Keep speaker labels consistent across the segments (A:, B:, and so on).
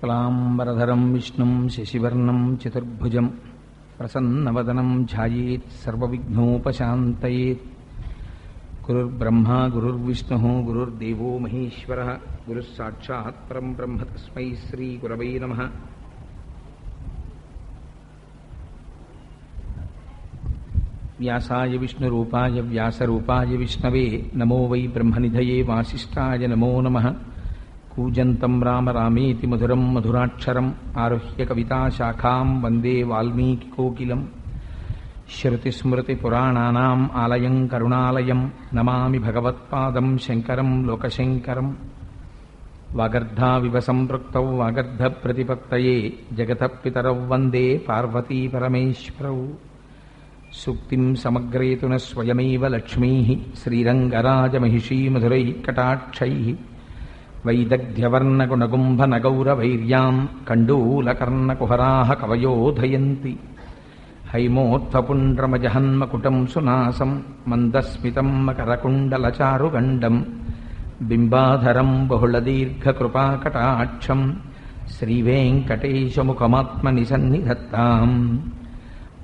A: శుక్లాంబరధరం విష్ణుం శశివర్ణం చతుర్భుజం ప్రసన్నవదనం ధ్యాయేత్ సర్వవిఘ్నోపశాంతయేత్. గురుర్బ్రహ్మా గురుర్విష్ణుః గురుర్దేవో మహేశ్వరః గురుః సాక్షాత్ పరం బ్రహ్మ తస్మై శ్రీ గురవై నమః. వ్యాసాయ విష్ణురూపాయ వ్యాసరూపాయ విష్ణవే నమో వై బ్రహ్మనిధయే వాసిష్ఠాయ నమో నమః. కూజంతం రామ రామేతి మధురం మధురాక్షరం ఆరుహ్య కవితాశాఖాం వందే వాల్మీకికోకిలం. శ్రుతిస్మృతిపురాణానాం ఆలయం కరుణాలయం నమామి భగవత్పాదం శంకరం లోకశంకరం. వాగర్ధావివ సంపృక్తౌ వాగర్ధప్రతిపత్తయే జగతః పితరౌ వందే పార్వతీపరమేశ్వరౌ. సూక్తిం సమగ్రేతున స్వయమేవ లక్ష్మీః శ్రీరంగరాజమహిషీమధురైః కటాక్షైః. వైదగ్ధ్యవర్ణగుణగుంభనగౌరవైర్యాం కండూలకర్ణకుహరాः కవయోధయంతి. హైమోత్థపుండ్రమజహన్మకుటం సునాసం మందస్మితం మకరకుండలచారుగండం బింబాధరం బహుళదీర్ఘకృపాకటాక్షం శ్రీవేంకటేశముఖమాత్మని సన్నిధత్తాం.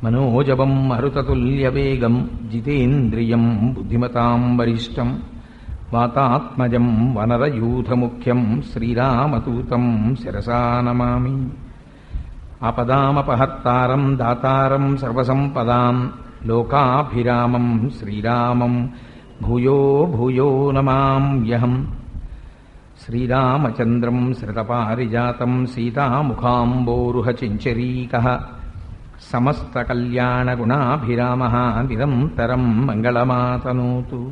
A: మనోజవం మరుతతుల్యవేగం జితేంద్రియం బుద్ధిమతాం వరిష్టం వాతాత్మజం వనరయూథముఖ్యం శ్రీరామదూతం శిరసా నమామి. ఆపదామపహర్తారం దాతారం సర్వసంపదాం లోకాభిరామం శ్రీరామం భూయో భూయో నమామ్యహం. శ్రీరామచంద్రం శ్రితపారిజాతం సీతాముఖాంబోరుహచించరీకః సమస్తకల్యాణగుణాభిరామः నిరంతరం మంగళమాతనోతు.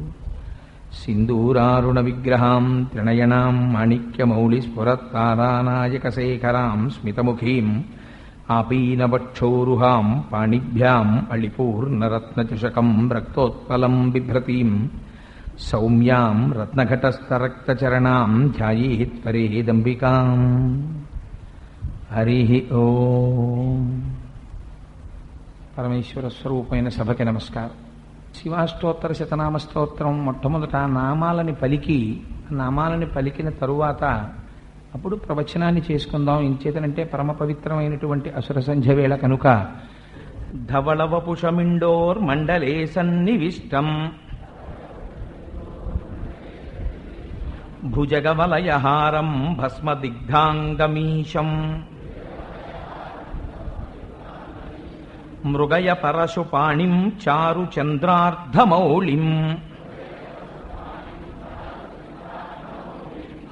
A: సింధూరారుణవిగ్రహాం త్రినయనాం మాణిక్యమౌళిస్ఫురత్తారానాయకశేఖరాం స్మితముఖీం ఆపీనవక్షోరుహాం పాణిభ్యాం అళిపూర్ణరత్నచషకం రక్తోత్పలం బిభ్రతీం సౌమ్యాం రత్నఘటస్థరక్తచరణాం ధ్యాయేత్ పరేదంబికాం. హరి ఓం. పరమేశ్వర స్వరూపమైన సభకి నమస్కారం. శివాష్టోత్తర శతనామ స్తోత్రం మొట్టమొదట నామాలని పలికిన తరువాత అప్పుడు ప్రవచనాన్ని చేసుకుందాం. ఇంచేతనంటే పరమ పవిత్రమైనటువంటి అసుర సంధ్య వేళ కనుక. ధవళవపుషమిండోర్ మండలే సన్నివిష్టం భుజగవలయహారం భస్మదిగ్ధాంగమీశం మృగయ పరశుపాణిం చారు చంద్రార్ధమౌళిం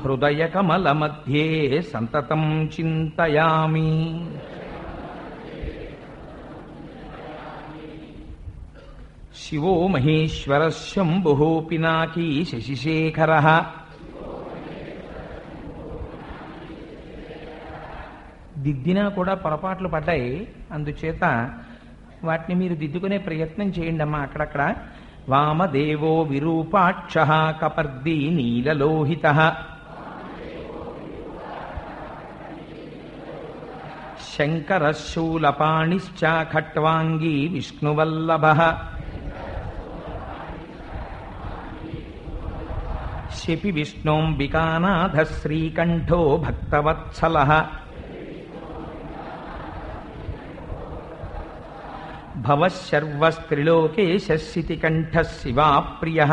A: హృదయ కమల మధ్యే సంతతం చింతయామి. శివో మహేశ్వర శంభుః పినాకీ శశిశేఖరః దిద్దినా కూడా పొరపాట్లు పడ్డాయి. అందుచేత వాటిని మీరు దిద్దుకునే ప్రయత్నం చేయండి అమ్మా అక్కడక్కడ. వామదేవో విరూపాక్షః కపర్దీ నీలలోహితః శంకరః శూలపాణిశ్చ ఖట్వాంగీ విష్ణువల్లభః శపి విష్ణోంబికానాథః శ్రీకంఠో భక్తవత్సలః భవశర్వస్త్రిలోకేశ శితికంఠః శివాప్రియః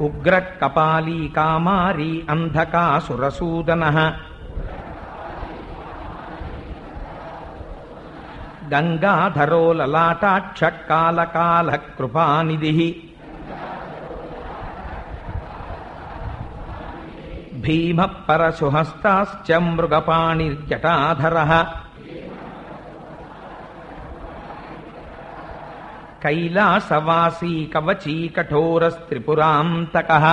A: ఉగ్రకపాలీ కామారీ అంధకాసురసూదనః గంగాధరో లలాటాక్ష కాలకాల కృపానిధిః భీమ పరశుహస్తాశ్చ మృగపాణిర్జటాధరః కైలాసవాసీ కవచీ కఠోరస్త్రిపురాంతకః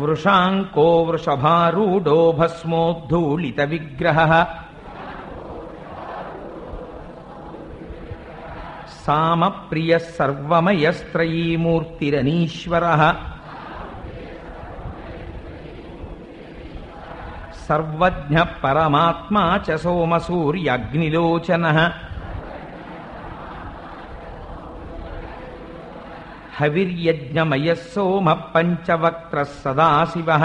A: వృషాంకో వృషభారూఢో భస్మోద్ధూళిత విగ్రహః సామప్రియః సర్వమయస్త్రయీమూర్తిరనీశ్వరః సర్వజ్ఞ పరమాత్మా చ సోమసూర్యాగ్నిలోచనః హవిర్యజ్ఞమయః సోమః పంచవక్త్రః సదాశివః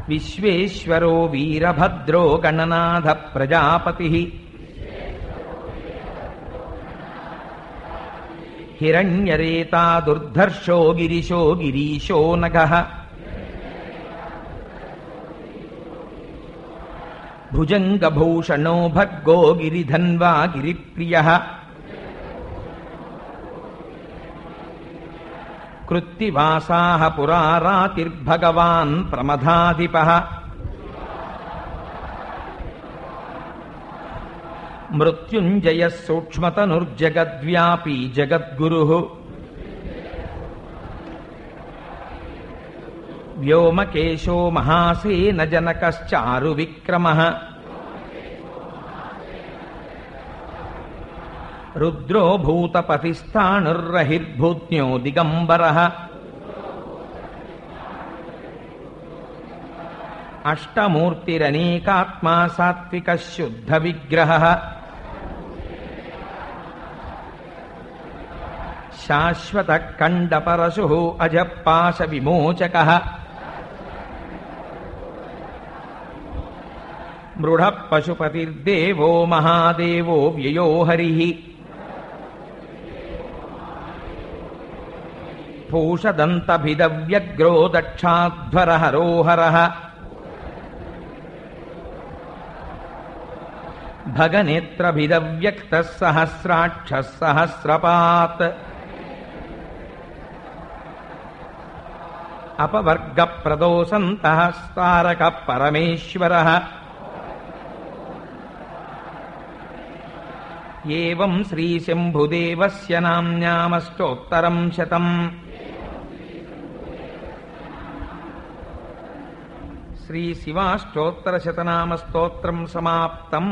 A: విశ్వేశ్వరో వీరభద్రో గణనాథ ప్రజాపతిః హిరణ్యరేతా దుర్ధర్షో గిరిశో గిరీశో నగః భుజంగభూషణో భర్గో గిరిధన్వా గిరిప్రియః కృత్తివాసాః పురారాతిర్భగవాన్ ప్రమదాధిపః మృత్యుంజయః సూక్ష్మతనుర్జగద్వ్యాపీ జగద్గురుః వ్యోమకేశో మహాసేన జనకశ్చారు విక్రమః రుద్రో భూతపతిస్థాణుర్రహిర్భూత్న్యో దిగంబరః అష్టమూర్తిరనేకాత్మా సాత్వికः శుద్ధ విగ్రహః శాశ్వతః ఖండపరశుః అజపాశ విమోచకః మృఢః పశుపతిర్దేవో మహాదేవో వ్యయో హరిః పూషదంతభిదవ్యగ్రో దక్షాధ్వరహరోహరః భగనేత్రభిదవ్యక్తః సహస్రాక్షः సహస్రపాత్ అపవర్గప్రదోసంతః స్తారకః పరమేశ్వరః ఏవం శ్రీశంభుదేవస్య నామ్నామష్టోత్తరం శతం శ్రీశివాష్టోత్తరశతనామస్తోత్రం సమాప్తం.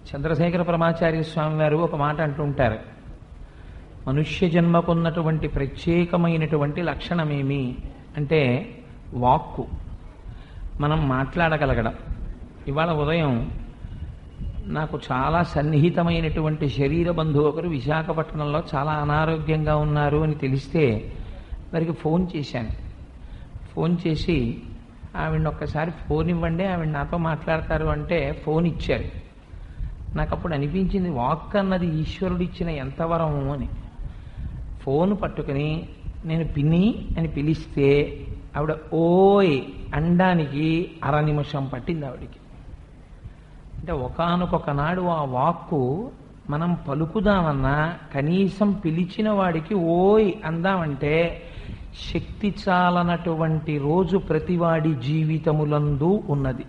A: చంద్రశేఖర పరమాచార్య స్వామి వారు ఒక మాట అంటుంటారు, మనుష్య జన్మకున్నటువంటి ప్రత్యేకమైనటువంటి లక్షణమేమి అంటే వాక్కు, మనం మాట్లాడగలగడం. ఇవాళ ఉదయం నాకు చాలా సన్నిహితమైనటువంటి శరీర బంధువు ఒకరు విశాఖపట్నంలో చాలా అనారోగ్యంగా ఉన్నారు అని తెలిస్తే వారికి ఫోన్ చేశాను. ఫోన్ చేసి ఆవిడ ఒక్కసారి ఫోన్ ఇవ్వండి, ఆవిడ నాతో మాట్లాడతారు అంటే ఫోన్ ఇచ్చారు. నాకు అప్పుడు అనిపించింది, వాక్ అన్నది ఈశ్వరుడిచ్చిన ఎంత వరము అని. ఫోన్ పట్టుకుని నేను పిన్ని అని పిలిస్తే ఆవిడ ఓయ్ అనడానికి 1/2 నిమిషం పట్టింది ఆవిడికి. అంటే ఒకానొకనాడు ఆ వాక్కు మనం పలుకుదామన్నా కనీసం పిలిచిన వాడికి ఓయ్ అందామంటే శక్తి చాలనటువంటి రోజు ప్రతివాడి జీవితములందు ఉన్నది.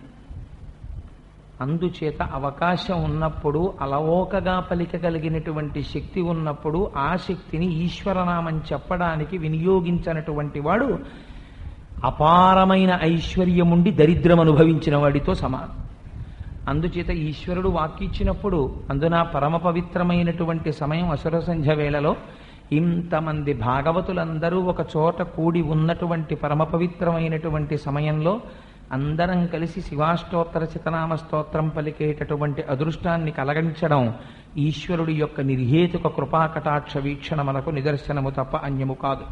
A: అందుచేత అవకాశం ఉన్నప్పుడు అలవోకగా పలికగలిగినటువంటి శక్తి ఉన్నప్పుడు ఆ శక్తిని ఈశ్వరనామం చెప్పడానికి వినియోగించినటువంటి వాడు అపారమైన ఐశ్వర్యముండి దరిద్రం అనుభవించిన వాడితో సమానం. అందుచేత ఈశ్వరుడు వాక్కిచ్చినప్పుడు అందున పరమ పవిత్రమైనటువంటి సమయం అసుర సంధ్య వేళలో ఇంతమంది భాగవతులందరూ ఒక చోట కూడి ఉన్నటువంటి పరమ పవిత్రమైనటువంటి సమయంలో అందరం కలిసి శివాష్టోత్తర శతనామ స్తోత్రం పలికేటటువంటి అదృష్టాన్ని కలగించడం ఈశ్వరుడి యొక్క నిర్హేతుక కృపాకటాక్ష వీక్షణ మనకు నిదర్శనము తప్ప అన్యము కాదు.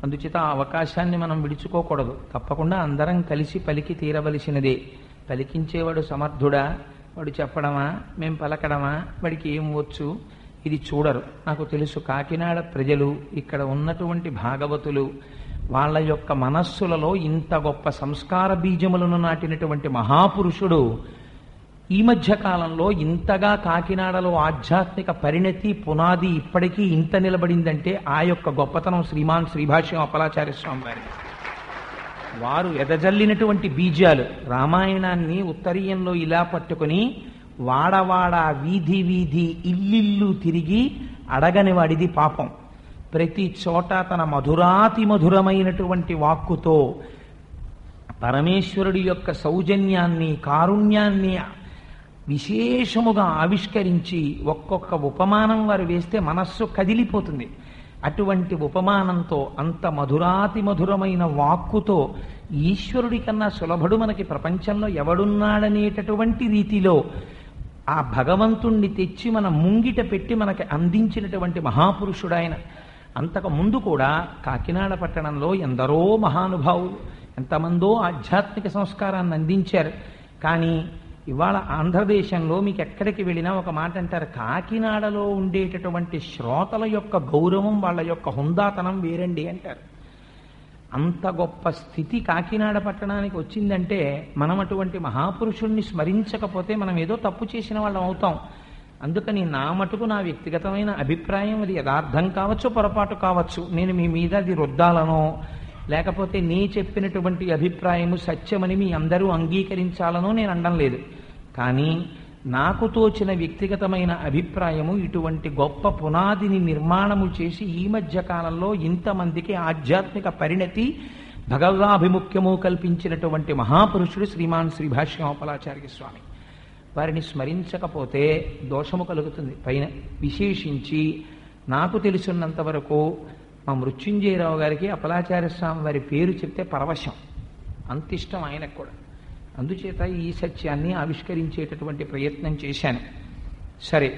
A: అందుచేత ఆ అవకాశాన్ని మనం విడుచుకోకూడదు. తప్పకుండా అందరం కలిసి పలికి తీరవలసినదే. పలికించేవాడు సమర్థుడా, వాడు చెప్పడమా, మేం పలకడమా, వాడికి ఏం వచ్చు, ఇది చూడరు. నాకు తెలుసు కాకినాడ ప్రజలు, ఇక్కడ ఉన్నటువంటి భాగవతులు, వాళ్ళ యొక్క మనస్సులలో ఇంత గొప్ప సంస్కార బీజములను నాటినటువంటి మహాపురుషుడు ఈ మధ్య కాలంలో ఇంతగా కాకినాడలో ఆధ్యాత్మిక పరిణతి పునాది ఇప్పటికీ ఇంత నిలబడిందంటే ఆ యొక్క గొప్పతనం శ్రీమాన్ శ్రీభాష్యం అప్పలాచార్య స్వామి వారి. వారు ఎదజల్లినటువంటి బీజాలు రామాయణాన్ని ఉత్తరీయంలో ఇలా పట్టుకుని వాడవాడ వీధి వీధి ఇల్లిల్లు తిరిగి అడగని వాడిది పాపం. ప్రతి చోట తన మధురాతి మధురమైనటువంటి వాక్కుతో పరమేశ్వరుడి యొక్క సౌజన్యాన్ని కారుణ్యాన్ని విశేషముగా ఆవిష్కరించి ఒక్కొక్క ఉపమానం వారు వేస్తే మనస్సు కదిలిపోతుంది. అటువంటి ఉపమానంతో అంత మధురాతి మధురమైన వాక్కుతో ఈశ్వరుడి కన్నా సులభుడు మనకి ప్రపంచంలో ఎవడున్నాడనేటటువంటి రీతిలో ఆ భగవంతుణ్ణి తెచ్చి మన ముంగిట పెట్టి మనకి అందించినటువంటి మహాపురుషుడు ఆయన. అంతకు ముందు కూడా కాకినాడ పట్టణంలో ఎందరో మహానుభావులు ఎంతమందో ఆధ్యాత్మిక సంస్కారాన్ని అందించారు. కానీ ఇవాళ ఆంధ్రదేశంలో మీకు ఎక్కడికి వెళ్ళినా ఒక మాట అంటారు, కాకినాడలో ఉండేటటువంటి శ్రోతల యొక్క గౌరవం, వాళ్ళ యొక్క హుందాతనం వేరండి అంటారు. అంత గొప్ప స్థితి కాకినాడ పట్టణానికి వచ్చిందంటే మనం అటువంటి మహాపురుషుణ్ణి స్మరించకపోతే మనం ఏదో తప్పు చేసిన వాళ్ళం అవుతాం. అందుకని నా మటుకు నా వ్యక్తిగతమైన అభిప్రాయం, అది యథార్థం కావచ్చు పొరపాటు కావచ్చు, నేను మీ మీద అది రుద్దాలనో లేకపోతే నీ చెప్పినటువంటి అభిప్రాయము సత్యమని మీ అందరూ అంగీకరించాలనో నేను అనడం లేదు. కానీ నాకు తోచిన వ్యక్తిగతమైన అభిప్రాయము ఇటువంటి గొప్ప పునాదిని నిర్మాణము చేసి ఈ మధ్య కాలంలో ఇంతమందికి ఆధ్యాత్మిక పరిణతి భగవదాభిముఖ్యము కల్పించినటువంటి మహాపురుషుడు శ్రీమాన్ శ్రీ భాష్యమోపలాచార్య స్వామి. వారిని స్మరించకపోతే దోషము కలుగుతుంది. పైన విశేషించి నాకు తెలుసున్నంత వరకు మా మృత్యుంజయరావు గారికి అప్పలాచార్య స్వామి వారి పేరు చెప్తే పరవశం, అంత ఇష్టం ఆయనకు కూడా. అందుచేత ఈ సత్యాన్ని ఆవిష్కరించేటటువంటి ప్రయత్నం చేశాను. సరే,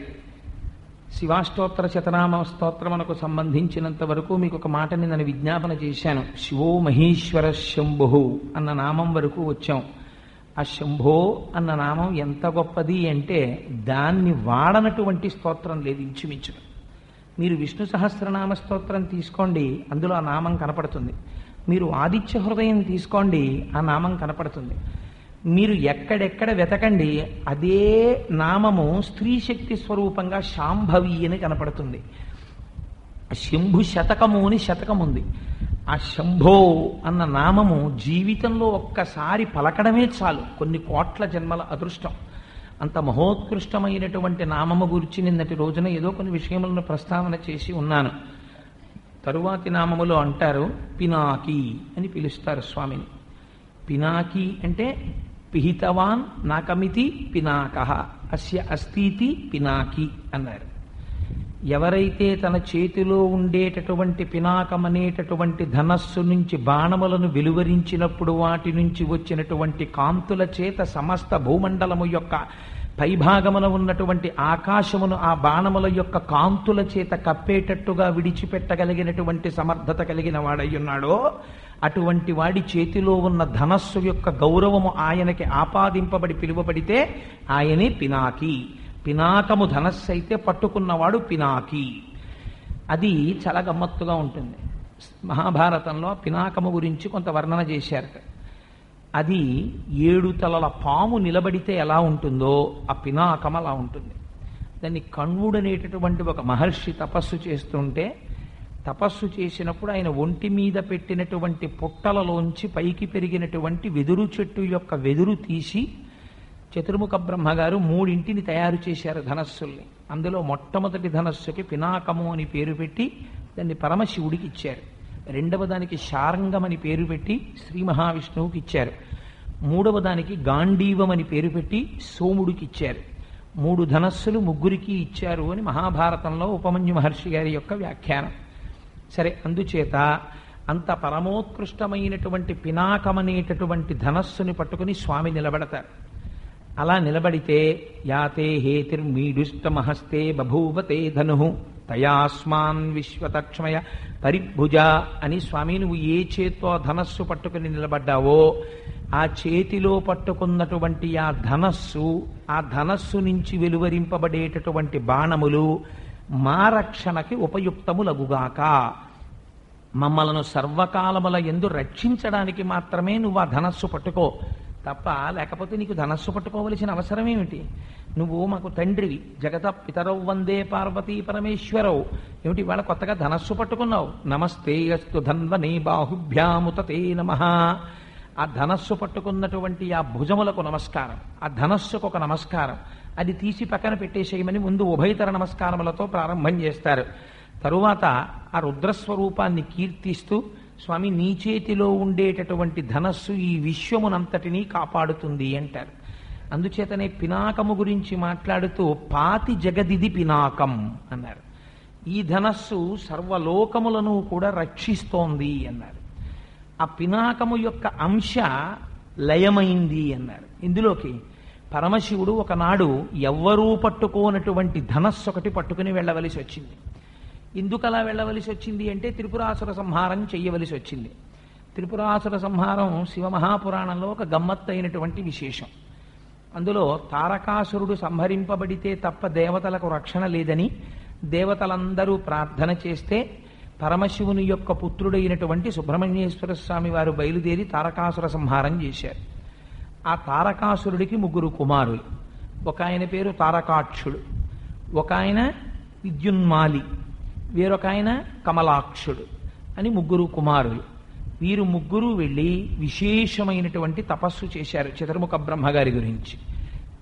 A: శివాష్టోత్తర శతనామ స్తోత్రమునకు సంబంధించినంత వరకు మీకు ఒక మాటని నేను విజ్ఞాపన చేశాను. శివో మహేశ్వర శంభు అన్న నామం వరకు వచ్చాం. ఆ శంభో అన్న నామం ఎంత గొప్పది అంటే దాన్ని వాడనటువంటి స్తోత్రం లేదు ఇంచుమించు. మీరు విష్ణు సహస్రనామ స్తోత్రం తీసుకోండి, అందులో ఆ నామం కనపడుతుంది. మీరు ఆదిత్య హృదయం తీసుకోండి, ఆ నామం కనపడుతుంది. మీరు ఎక్కడెక్కడ వెతకండి, అదే నామము స్త్రీ శక్తి స్వరూపంగా శాంభవి అని కనపడుతుంది. శంభు శతకము అని శతకం ఉంది. ఆ శంభో అన్న నామము జీవితంలో ఒక్కసారి పలకడమే చాలు, కొన్ని కోట్ల జన్మల అదృష్టం. అంత మహోత్కృష్టమైనటువంటి నామము గురించి నిన్నటి రోజున ఏదో కొన్ని విషయములను ప్రస్తావన చేసి ఉన్నాను. తరువాతి నామములో అంటారు పినాకి అని పిలుస్తారు స్వామిని. పినాకి అంటే పిహితవాన్ నాకమితి పినాకః అస్య అస్తీతి పినాకి అన్నారు. ఎవరైతే తన చేతిలో ఉండేటటువంటి పినాకం అనేటటువంటి ధనస్సు నుంచి బాణములను వెలువరించినప్పుడు వాటి నుంచి వచ్చినటువంటి కాంతుల చేత సమస్త భూమండలము యొక్క పైభాగమున ఉన్నటువంటి ఆకాశమును ఆ బాణముల యొక్క కాంతుల చేత కప్పేటట్టుగా విడిచిపెట్టగలిగినటువంటి సమర్థత కలిగిన వాడయ్యున్నాడో అటువంటి వాడి చేతిలో ఉన్న ధనస్సు యొక్క గౌరవము ఆయనకి ఆపాదింపబడి పిలువబడితే ఆయనే పినాకి. పినాకము ధనస్సు అయితే పట్టుకున్నవాడు పినాకి. అది చాలా గమ్మత్తుగా ఉంటుంది. మహాభారతంలో పినాకము గురించి కొంత వర్ణన చేశారు. అది 7 తలల పాము నిలబడితే ఎలా ఉంటుందో ఆ పినాకం అలా ఉంటుంది. దాన్ని కణ్వుడు అనేటటువంటి ఒక మహర్షి తపస్సు చేస్తుంటే, తపస్సు చేసినప్పుడు ఆయన ఒంటి మీద పెట్టినటువంటి పుట్టలలోంచి పైకి పెరిగినటువంటి వెదురు చెట్టు యొక్క వెదురు తీసి చతుర్ముఖ బ్రహ్మగారు 3 తయారు చేశారు ధనస్సుల్ని. అందులో మొట్టమొదటి ధనస్సుకి పినాకము అని పేరు పెట్టి దాన్ని పరమశివుడికి ఇచ్చారు. రెండవ దానికి శారంగం అని పేరు పెట్టి శ్రీ మహావిష్ణువుకి ఇచ్చారు. మూడవ దానికి గాంధీవం అని పేరు పెట్టి సోముడికి ఇచ్చారు. 3 ధనస్సులు ముగ్గురికి ఇచ్చారు అని మహాభారతంలో ఉపమన్యు మహర్షి గారి యొక్క వ్యాఖ్యానం. సరే, అందుచేత అంత పరమోత్కృష్టమైనటువంటి పినాకమనేటటువంటి ధనస్సుని పట్టుకుని స్వామి నిలబడతారు. అలా నిలబడితే యాతే హేతిర్మీడుష్టమహస్తే బభూవతే ధను తయాస్మాన్ విశ్వతక్ష్మయ పరిభుజ అని స్వామి నువ్వు ఏ చేత్తో ధనస్సు పట్టుకుని నిలబడ్డావో ఆ చేతిలో పట్టుకున్నటువంటి ఆ ధనస్సు నుంచి వెలువరింపబడేటటువంటి బాణములు మా రక్షణకి ఉపయుక్తములగుగాక. మమ్మలను సర్వకాలముల యందు రక్షించడానికి మాత్రమే నువ్వు ఆ ధనస్సు పట్టుకో తప్ప, లేకపోతే నీకు ధనస్సు పట్టుకోవలసిన అవసరం ఏమిటి? నువ్వు మాకు తండ్రివి, జగత పితరౌ వందే పార్వతీ పరమేశ్వరౌ. ఏమిటి ఇవాళ కొత్తగా ధనస్సు పట్టుకున్నావు? నమస్తే అస్తు ధన్వనే బాహుభ్యాముతతే నమః. ఆ ధనస్సు పట్టుకున్నటువంటి ఆ భుజములకు నమస్కారం, ఆ ధనస్సుకు ఒక నమస్కారం. అది తీసి పక్కన పెట్టేసేయమని ముందు ఉభయతర నమస్కారములతో ప్రారంభం చేస్తారు. తరువాత ఆ రుద్రస్వరూపాన్ని కీర్తిస్తూ స్వామి నీ చేతిలో ఉండేటటువంటి ధనస్సు ఈ విశ్వమునంతటినీ కాపాడుతుంది అంటారు. అందుచేతనే పినాకము గురించి మాట్లాడుతూ పాతి జగదిది పినాకం అన్నారు. ఈ ధనస్సు సర్వలోకములను కూడా రక్షిస్తోంది అన్నారు. ఆ పినాకము యొక్క అంశ లయమైంది అన్నారు. ఇందులోకి పరమశివుడు ఒకనాడు ఎవ్వరూ పట్టుకోనటువంటి ధనస్సు ఒకటి పట్టుకుని వెళ్ళవలసి వచ్చింది. ఎందుకు అలా వెళ్ళవలసి వచ్చింది అంటే త్రిపురాసుర సంహారం చెయ్యవలసి వచ్చింది. త్రిపురాసుర సంహారం శివమహాపురాణంలో ఒక గమ్మత్తైనటువంటి విశేషం. అందులో తారకాసురుడు సంహరింపబడితే తప్ప దేవతలకు రక్షణ లేదని దేవతలందరూ ప్రార్థన చేస్తే పరమశివుని యొక్క పుత్రుడైనటువంటి సుబ్రహ్మణ్యేశ్వర స్వామి వారు బయలుదేరి తారకాసుర సంహారం చేశారు. ఆ తారకాసురుడికి 3 కుమారులు. ఒక ఆయన పేరు తారకాక్షుడు, ఒక ఆయన విద్యున్మాలి, వేరొక ఆయన కమలాక్షుడు అని 3 కుమారులు. వీరు 3 వెళ్ళి విశేషమైనటువంటి తపస్సు చేశారు చతుర్ముఖ బ్రహ్మగారి గురించి.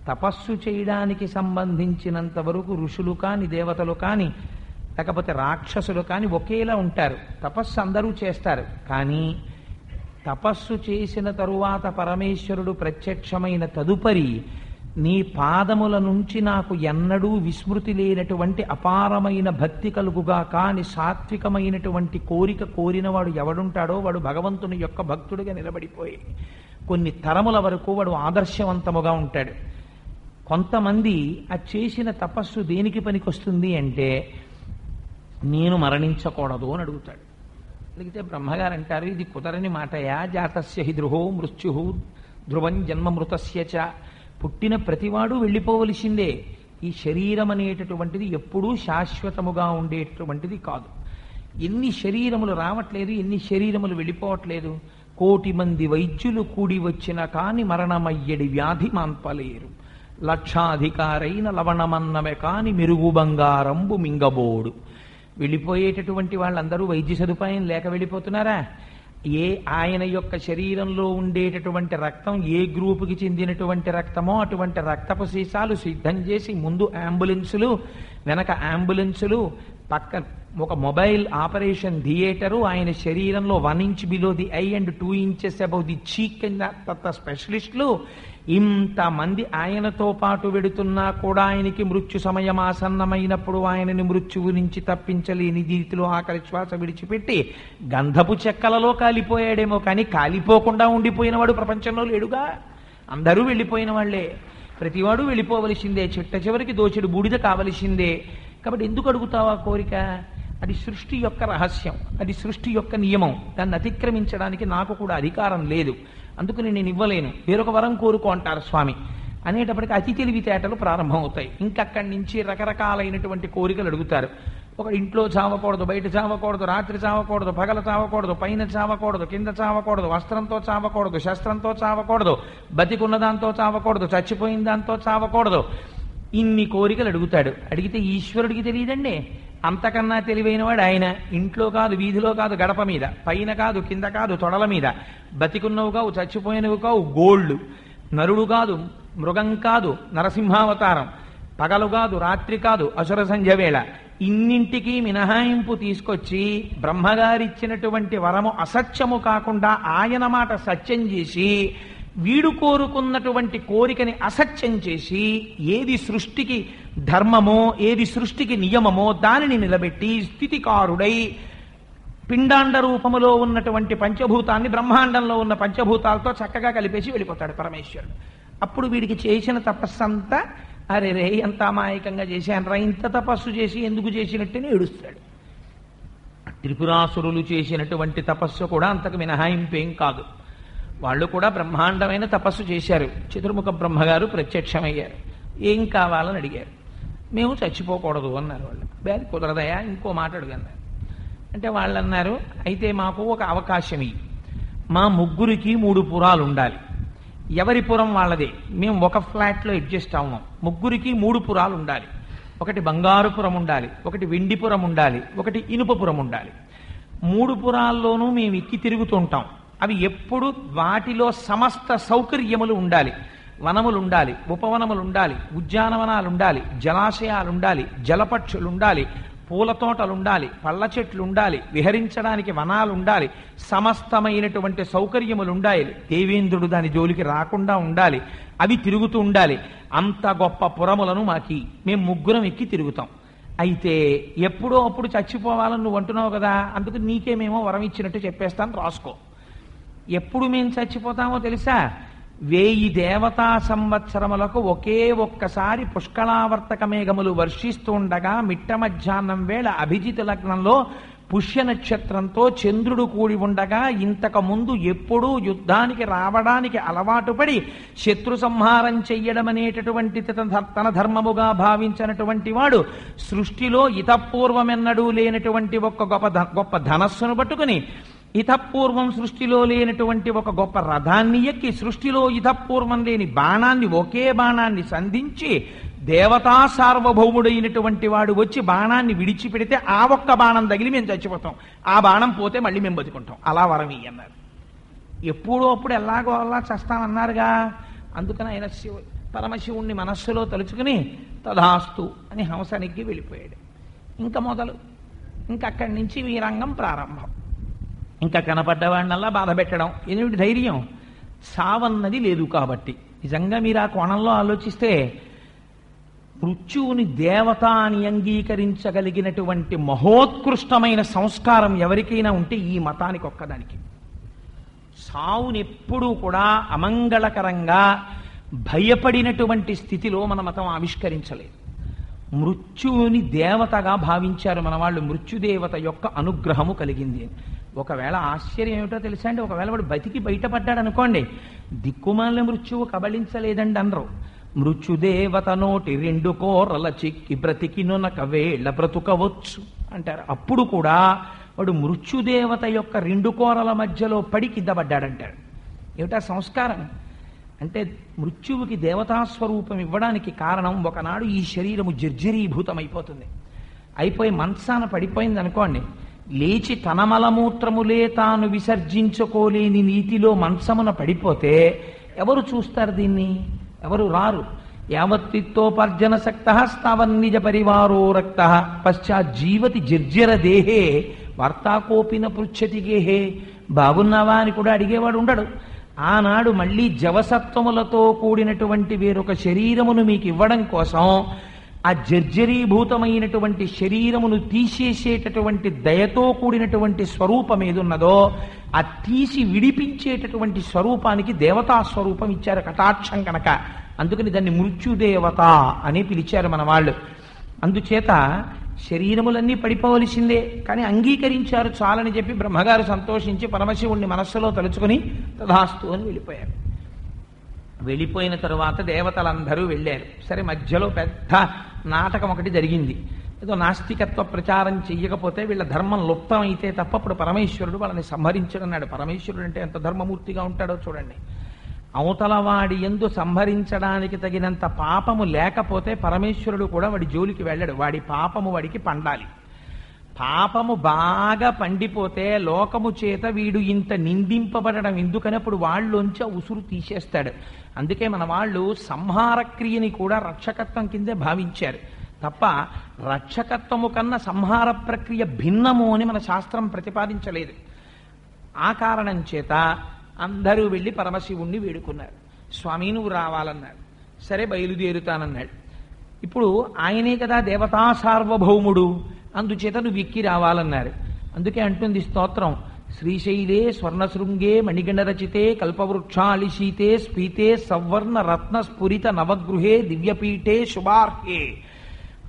A: తపస్సు చేయడానికి సంబంధించినంత వరకు ఋషులు కాని దేవతలు కాని లేకపోతే రాక్షసులు కాని ఒకేలా ఉంటారు. తపస్సు అందరూ చేస్తారు. కానీ తపస్సు చేసిన తరువాత పరమేశ్వరుడు ప్రత్యక్షమైన తదుపరి నీ పాదముల నుంచి నాకు ఎన్నడూ విస్మృతి లేనటువంటి అపారమైన భక్తి కలుగుగా కాని సాత్వికమైనటువంటి కోరిక కోరినవాడు ఎవడుంటాడో వాడు భగవంతుని యొక్క భక్తుడిగా నిలబడిపోయి కొన్ని తరముల వరకు వాడు ఆదర్శవంతముగా ఉంటాడు. కొంతమంది ఆ చేసిన తపస్సు దేనికి పనికొస్తుంది అంటే నేను మరణించకూడదు అని అడుగుతాడు. అడిగితే బ్రహ్మగారు అంటారు, ఇది కుదరని మాటయా, జాతస్య హి ధ్రువో మృత్యు ధ్రువం జన్మమృతస్య చ. పుట్టిన ప్రతివాడు వెళ్ళిపోవలసిందే. ఈ శరీరం అనేటటువంటిది ఎప్పుడూ శాశ్వతముగా ఉండేటటువంటిది కాదు. ఎన్ని శరీరములు రావట్లేదు, ఎన్ని శరీరములు వెళ్ళిపోవట్లేదు. 1,000,000 మంది వైద్యులు కూడి వచ్చిన కాని మరణమయ్యడి వ్యాధి మాన్పలేరు. లక్షాధికారైన లవణమన్నమే కాని మెరుగు బంగారంబు మింగబోడు. వెళ్ళిపోయేటటువంటి వాళ్ళందరూ వైద్య సదుపాయం లేక వెళ్ళిపోతున్నారా? ఆయన యొక్క శరీరంలో ఉండేటటువంటి రక్తం ఏ గ్రూపుకి చెందినటువంటి రక్తమో అటువంటి రక్తపు సీసాలు సిద్ధం చేసి ముందు అంబులెన్సులు, వెనక అంబులెన్సులు, పక్క ఒక మొబైల్ ఆపరేషన్ థియేటరు, ఆయన శరీరంలో 1 inch below the eye and 2 inches above the cheek స్పెషలిస్టులు, ఇంతమంది ఆయనతో పాటు వెడుతున్నా కూడా ఆయనకి మృత్యు సమయం ఆసన్నమైనప్పుడు ఆయనని మృత్యువు నుంచి తప్పించలేని రీతిలో ఆఖరి శ్వాస విడిచిపెట్టి గంధపు చెక్కలలో కాలిపోయాడేమో కానీ కాలిపోకుండా ఉండిపోయినవాడు ప్రపంచంలో లేడుగా. అందరూ వెళ్ళిపోయిన వాళ్లే. ప్రతివాడు వెళ్ళిపోవలసిందే. చిట్ట చివరికి దోచెడు బూడిద కావలసిందే. కాబట్టి ఎందుకు అడుగుతావా కోరిక? అది సృష్టి యొక్క రహస్యం, అది సృష్టి యొక్క నియమం. దాన్ని అతిక్రమించడానికి నాకు కూడా అధికారం లేదు. అందుకని నేను ఇవ్వలేను. వేరొక వరం కోరుకో అంటారు స్వామి. అనేటప్పటికీ అతి తెలివితేటలు ప్రారంభమవుతాయి. ఇంకక్కడి నుంచి రకరకాలైనటువంటి కోరికలు అడుగుతారు. ఒక ఇంట్లో చావకూడదు, బయట చావకూడదు, రాత్రి చావకూడదు, పగల చావకూడదు, పైన చావకూడదు, కింద చావకూడదు, వస్త్రంతో చావకూడదు, శస్త్రంతో చావకూడదు, బతికున్న దాంతో చావకూడదు, చచ్చిపోయిన దాంతో చావకూడదు. ఇన్ని కోరికలు అడుగుతాడు. అడిగితే ఈశ్వరుడికి తెలియదండి. అంతకన్నా తెలివైనవాడు ఆయన. ఇంట్లో కాదు, వీధిలో కాదు, గడప మీద, పైన కాదు, కింద కాదు, తొడల మీద, బతికున్నవు కావు, చచ్చిపోయినవి కావు, గోళ్ళు, నరుడు కాదు, మృగం కాదు, నరసింహావతారం, పగలు కాదు, రాత్రి కాదు, అసుర సంధ్య వేళ, ఇన్నింటికి మినహాయింపు తీసుకొచ్చి బ్రహ్మగారిచ్చినటువంటి వరము అసత్యము కాకుండా ఆయన మాట సత్యం చేసి వీడు కోరుకున్నటువంటి కోరికని అసత్యం చేసి ఏది సృష్టికి ధర్మమో ఏది సృష్టికి నియమమో దానిని నిలబెట్టి స్థితికారుడై పిండాండ రూపములో ఉన్నటువంటి పంచభూతాన్ని బ్రహ్మాండంలో ఉన్న పంచభూతాలతో చక్కగా కలిపేసి వెళ్ళిపోతాడు పరమేశ్వరుడు. అప్పుడు వీడికి చేసిన తపస్సంతా అరే రే ఎంత అమాయకంగా చేశానరా, ఇంత తపస్సు చేసి ఎందుకు చేసినట్టుని ఏడుస్తాడు. త్రిపురాసురులు చేసినటువంటి తపస్సు కూడా అంతకు మినహాయింపేం కాదు. వాళ్ళు కూడా బ్రహ్మాండమైన తపస్సు చేశారు. చతుర్ముఖ బ్రహ్మగారు ప్రత్యక్షమయ్యారు. ఏం కావాలని అడిగారు. మేము చచ్చిపోకూడదు అన్నారు వాళ్ళు. అది కుదరదయా, ఇంకో మాట అడుగన్నారు. అంటే వాళ్ళు అన్నారు, అయితే మాకు ఒక అవకాశం ఇయ్యి. మా ముగ్గురికి 3 పురాలు ఉండాలి. ఎవరి పురం వాళ్ళదే. మేము ఒక ఫ్లాట్లో అడ్జస్ట్ అవ్వం. ముగ్గురికి 3 పురాలు ఉండాలి. ఒకటి బంగారుపురం ఉండాలి, ఒకటి వెండిపురం ఉండాలి, ఒకటి ఇనుపపురం ఉండాలి. 3 పురాల్లోనూ మేము ఎక్కి తిరుగుతుంటాం. అవి ఎప్పుడు వాటిలో సమస్త సౌకర్యములు ఉండాలి. వనములు ఉండాలి, ఉపవనములు ఉండాలి, ఉద్యానవనాలు ఉండాలి, జలాశయాలు ఉండాలి, జలపక్షులు ఉండాలి, పూల తోటలు ఉండాలి, పళ్ళ చెట్లు ఉండాలి, విహరించడానికి వనాలు ఉండాలి, సమస్తమైనటువంటి సౌకర్యములు ఉండాలి. దేవేంద్రుడు దాని జోలికి రాకుండా ఉండాలి. అవి తిరుగుతూ ఉండాలి. అంత గొప్ప పురములను మాకి మేము 3 ఎక్కి తిరుగుతాం అయితే ఎప్పుడో అప్పుడు చచ్చిపోవాలని నువ్వు అంటున్నావు కదా, అందుకు నీకేమేమో వరం ఇచ్చినట్టు చెప్పేస్తాను, రాసుకో. ఎప్పుడు మేము చచ్చిపోతామో తెలుసా? 1000 దేవతా సంవత్సరములకు ఒకే ఒక్కసారి పుష్కళావర్తక మేఘములు వర్షిస్తూ ఉండగా మిట్ట మధ్యాహ్నం వేళ అభిజిత్ లగ్నంలో పుష్య నక్షత్రంతో చంద్రుడు కూడి ఉండగా, ఇంతకు ముందు ఎప్పుడూ యుద్ధానికి రావడానికి అలవాటు పడి శత్రు సంహారం చెయ్యడం అనేటటువంటి తన ధర్మముగా భావించినటువంటి వాడు సృష్టిలో ఇతపూర్వమెన్నడూ లేనటువంటి ఒక గొప్ప ధనస్సును పట్టుకుని, ఇతపూర్వం సృష్టిలో లేనటువంటి ఒక గొప్ప రథాన్ని ఎక్కి, సృష్టిలో ఇతపూర్వం లేని బాణాన్ని, ఒకే బాణాన్ని సంధించి, దేవతా సార్వభౌముడైనటువంటి వాడు వచ్చి బాణాన్ని విడిచిపెడితే ఆ ఒక్క బాణం తగిలి మేము చచ్చిపోతాం, ఆ బాణం పోతే మళ్ళీ మేము బతుకుంటాం, అలా వరం అన్నారు. ఎప్పుడో అప్పుడు ఎలాగో అలా చేస్తామన్నారుగా. అందుకని ఆయన పరమశివుణ్ణి మనస్సులో తలుచుకుని తదాస్తు అని హంసనికి వెళ్ళిపోయాడు. ఇంకా మొదలు, ఇంకక్కడి నుంచి వీరంగం ప్రారంభం. ఇంకా కనపడ్డవాడినల్లా బాధ పెట్టడం. ఏమిటి ధైర్యం? సావన్నది లేదు కాబట్టి. నిజంగా మీరు ఆ కోణంలో ఆలోచిస్తే మృత్యువుని దేవత అని అంగీకరించగలిగినటువంటి మహోత్కృష్టమైన సంస్కారం ఎవరికైనా ఉంటే ఈ మతానికి ఒక్కదానికి. సావునెప్పుడూ కూడా అమంగళకరంగా భయపడినటువంటి స్థితిలో మన మతం ఆవిష్కరించలేదు. మృత్యువుని దేవతగా భావించారు మన వాళ్ళు. మృత్యుదేవత యొక్క అనుగ్రహము కలిగింది. ఒకవేళ ఆశ్చర్యం ఏమిటో తెలుసా అండి, ఒకవేళ వాడు బతికి బయటపడ్డాడు అనుకోండి, దిక్కుమాలిన మృత్యువు కబళించలేదండి అనరు. మృత్యుదేవత నోటి 2 కోరల చిక్కి బ్రతికినొనక వేళ బ్రతుకవచ్చు అంటారు. అప్పుడు కూడా వాడు మృత్యుదేవత యొక్క 2 కోరల మధ్యలో పడి కింద పడ్డాడంటారు. ఏమిటా సంస్కారం అంటే? మృత్యువుకి దేవతాస్వరూపం ఇవ్వడానికి కారణం, ఒకనాడు ఈ శరీరము జర్జరీభూతమైపోతుంది, అయిపోయి మంచాన పడిపోయింది అనుకోండి, లేచి తన మలమూత్రములే తాను విసర్జించుకోలేని నీతిలో మంచమున పడిపోతే ఎవరు చూస్తారు దీన్ని? ఎవరు రారు. యావత్తిత్తోపర్జన శక్త స్థావన్నిజ పరివారో రక్త పశ్చాజ్జీవతి జర్జర దేహే వార్తాకోపిన పృచ్ఛతి గేహే. బాగున్నావా అని కూడా అడిగేవాడు ఉండడు. ఆనాడు మళ్ళీ జవసత్వములతో కూడినటువంటి వేరొక శరీరమును మీకు ఇవ్వడం కోసం ఆ జర్జరీభూతమైనటువంటి శరీరమును తీసేసేటటువంటి దయతో కూడినటువంటి స్వరూపం ఏదున్నదో ఆ తీసి విడిపించేటటువంటి స్వరూపానికి దేవతా స్వరూపం ఇచ్చారు కటాక్షం కనుక. అందుకని దాన్ని మృత్యుదేవత అని పిలిచారు మన వాళ్ళు. అందుచేత శరీరములన్నీ పడిపోవలసిందే, కానీ అంగీకరించారు చాలని చెప్పి బ్రహ్మగారు సంతోషించి పరమశివుణ్ణి మనస్సులో తలుచుకుని తదాస్తు అని వెళ్ళిపోయారు. వెళ్ళిపోయిన తరువాత దేవతలందరూ వెళ్ళారు. సరే, మధ్యలో పెద్ద నాటకం ఒకటి జరిగింది. ఏదో నాస్తికత్వ ప్రచారం చెయ్యకపోతే వీళ్ళ ధర్మం లుప్తం అయితే తప్ప అప్పుడు పరమేశ్వరుడు వాళ్ళని సంహరించడన్నాడు. పరమేశ్వరుడు అంటే ఎంత ధర్మమూర్తిగా ఉంటాడో చూడండి. అవతలవాడి యందు సంహరించడానికి తగినంత పాపము లేకపోతే పరమేశ్వరుడు కూడా వాడి జోలికి వెళ్ళాడు. వాడి పాపము వాడికి పండాలి. పాపము బాగా పండిపోతే లోకము చేత వీడు ఇంత నిందింపబడడం ఎందుకని అప్పుడు వాళ్ళలోంచి ఉసురు తీసేస్తాడు. అందుకే మన వాళ్ళు సంహారక్రియని కూడా రక్షకత్వం కిందే భావించారు తప్ప రక్షకత్వము కన్నా సంహార ప్రక్రియ భిన్నము అని మన శాస్త్రం ప్రతిపాదించలేదు. ఆ కారణం చేత అందరూ వెళ్ళి పరమశివుణ్ణి వేడుకున్నారు. స్వామి నువ్వు రావాలన్నాడు. సరే బయలుదేరుతానన్నాడు. ఇప్పుడు ఆయనే కదా దేవతా సార్వభౌముడు, అందుచేత నువ్వు ఎక్కి రావాలన్నారు. అందుకే అంటుంది స్తోత్రం, శ్రీశైలే స్వర్ణశృంగే మణిగణరచితే కల్పవృక్షాళిశీతే స్ఫీతే సవర్ణ రత్న స్ఫురిత నవగృహే దివ్యపీఠే శుభార్హే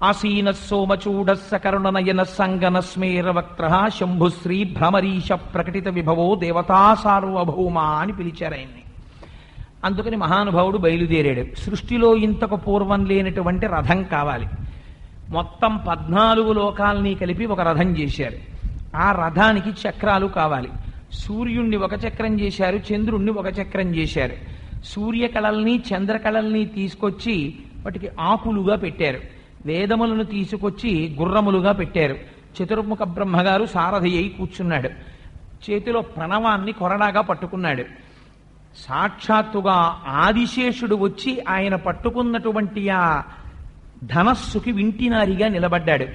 A: ఆసీన సోమచూడ సకరుణనయన సంగన స్మేరవక్త్ర శంభుశ్రీ భ్రమరీష ప్రకటిత విభవో దేవతా సార్వభౌమా అని పిలిచారు ఆయన్ని. అందుకని మహానుభావుడు బయలుదేరాడు. సృష్టిలో ఇంతకు పూర్వం లేనటువంటి రథం కావాలి. మొత్తం 14 లోకాలని కలిపి ఒక రథం చేశారు. ఆ రథానికి చక్రాలు కావాలి. సూర్యుణ్ణి ఒక చక్రం చేశారు, చంద్రుణ్ణి ఒక చక్రం చేశారు. సూర్యకళల్ని చంద్రకళల్ని తీసుకొచ్చి వాటికి ఆకులుగా పెట్టారు. వేదములను తీసుకొచ్చి గుర్రములుగా పెట్టారు. చతుర్ముఖ బ్రహ్మగారు సారథి అయి కూర్చున్నాడు. చేతిలో ప్రణవాన్ని కొరడాగా పట్టుకున్నాడు. సాక్షాత్తుగా ఆదిశేషుడు వచ్చి ఆయన పట్టుకున్నటువంటి ఆ ధనస్సుకి వింటినారిగా నిలబడ్డాడు.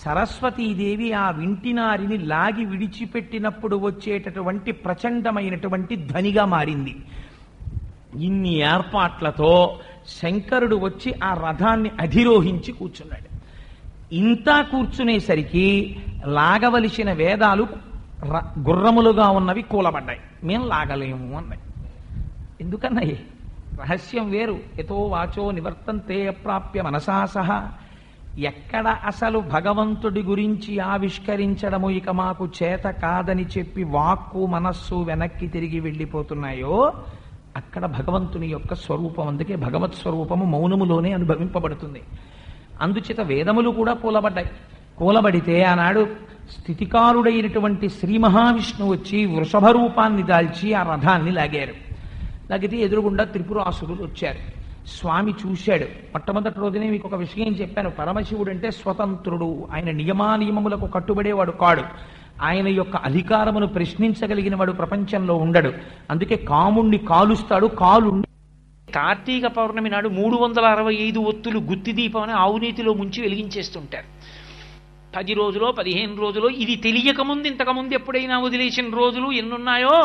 A: సరస్వతీదేవి ఆ వింటినారిని లాగి విడిచిపెట్టినప్పుడు వచ్చేటటువంటి ప్రచండమైనటువంటి ధ్వనిగా మారింది. ఇన్ని ఏర్పాట్లతో శంకరుడు వచ్చి ఆ రథాన్ని అధిరోహించి కూర్చున్నాడు. ఇంత కూర్చునేసరికి లాగవలసిన వేదాలు గుర్రములుగా ఉన్నవి కూలబడ్డాయి. మేం లాగలేము అన్నాయి. ఎందుకన్నాయి? రహస్యం వేరు. ఎతో వాచో నివర్తంతే అప్రాప్య మనసా సహా. ఎక్కడ అసలు భగవంతుడి గురించి ఆవిష్కరించడము ఇక మాకు చేత కాదని చెప్పి వాక్కు మనస్సు వెనక్కి తిరిగి వెళ్ళిపోతున్నాయో అక్కడ భగవంతుని యొక్క స్వరూపం. అందుకే భగవత్ స్వరూపము మౌనములోనే అనుభవింపబడుతుంది. అందుచేత వేదములు కూడా కూలబడ్డాయి. కూలబడితే ఆనాడు స్థితికారుడైనటువంటి శ్రీ మహావిష్ణువు వచ్చి వృషభ రూపాన్ని దాల్చి ఆ రథాన్ని లాగారు. లాగితే ఎదురుగుండా త్రిపురాసురులు వచ్చారు. స్వామి చూశాడు. మొట్టమొదటి రోజునే మీకు ఒక విషయం చెప్పాను. పరమశివుడు అంటే స్వతంత్రుడు. ఆయన నియమానియమములకు కట్టుబడేవాడు కాడు. ఆయన యొక్క అధికారమును ప్రశ్నించగలిగిన వాడు ప్రపంచంలో ఉండడు. అందుకే కాముణ్ణి కాలుస్తాడు.
B: కార్తీక పౌర్ణమి నాడు 365 ఒత్తులు గుత్తి దీపం అని ఆవునీతిలో ముంచి వెలిగించేస్తుంటారు. 10 రోజులో 15 రోజులో ఇది తెలియకముందు ఇంతకుముందు ఎప్పుడైనా వదిలేసిన రోజులు ఎన్నున్నాయో,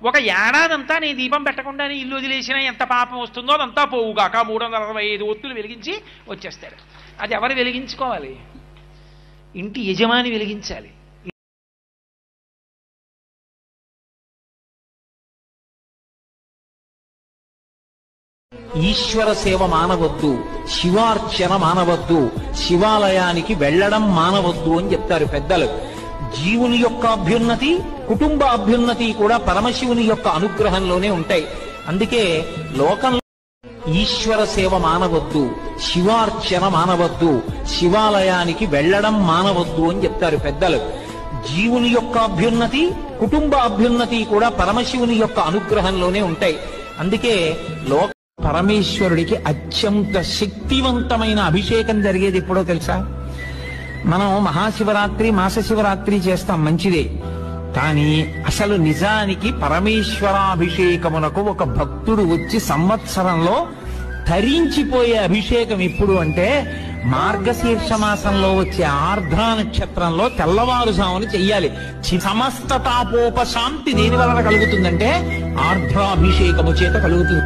B: ఒక ఏడాదంతా నేను దీపం పెట్టకుండానే ఇల్లు వదిలేసినా ఎంత పాపం వస్తుందో అదంతా పోవుగాక 365 ఒత్తులు వెలిగించి వచ్చేస్తాడు. అది ఎవరు వెలిగించుకోవాలి? ఇంటి యజమాని వెలిగించాలి.
C: ఈశ్వర సేవ మానవద్దు, శివార్చన మానవద్దు, శివాలయానికి వెళ్ళడం మానవద్దు అని చెప్తారు పెద్దలు. జీవుని యొక్క అభ్యున్నతి, కుటుంబ అభ్యున్నతి కూడా పరమశివుని యొక్క అనుగ్రహంలోనే ఉంటాయి. అందుకే లోకంలో ఈశ్వర సేవ మానవద్దు, శివార్చన మానవద్దు, శివాలయానికి వెళ్ళడం మానవద్దు అని చెప్తారు పెద్దలు. జీవుని యొక్క అభ్యున్నతి, కుటుంబ అభ్యున్నతి కూడా పరమశివుని యొక్క అనుగ్రహంలోనే ఉంటాయి. అందుకే పరమేశ్వరుడికి అత్యంత శక్తివంతమైన అభిషేకం జరిగేది ఎప్పుడో తెలుసా? మనం మహాశివరాత్రి, మాస శివరాత్రి చేస్తాం, మంచిదే. కానీ అసలు నిజానికి పరమేశ్వరాభిషేకమునకు ఒక భక్తుడు వచ్చి సంవత్సరంలో తరించిపోయే అభిషేకం ఎప్పుడు అంటే మార్గశీర్ష మాసంలో వచ్చే ఆర్ద్ర నక్షత్రంలో తెల్లవారుజామున చెయ్యాలి. సమస్త తాపోపశాంతి దేని వలన కలుగుతుందంటే ఆర్ద్రాభిషేకము చేత కలుగుతుంది.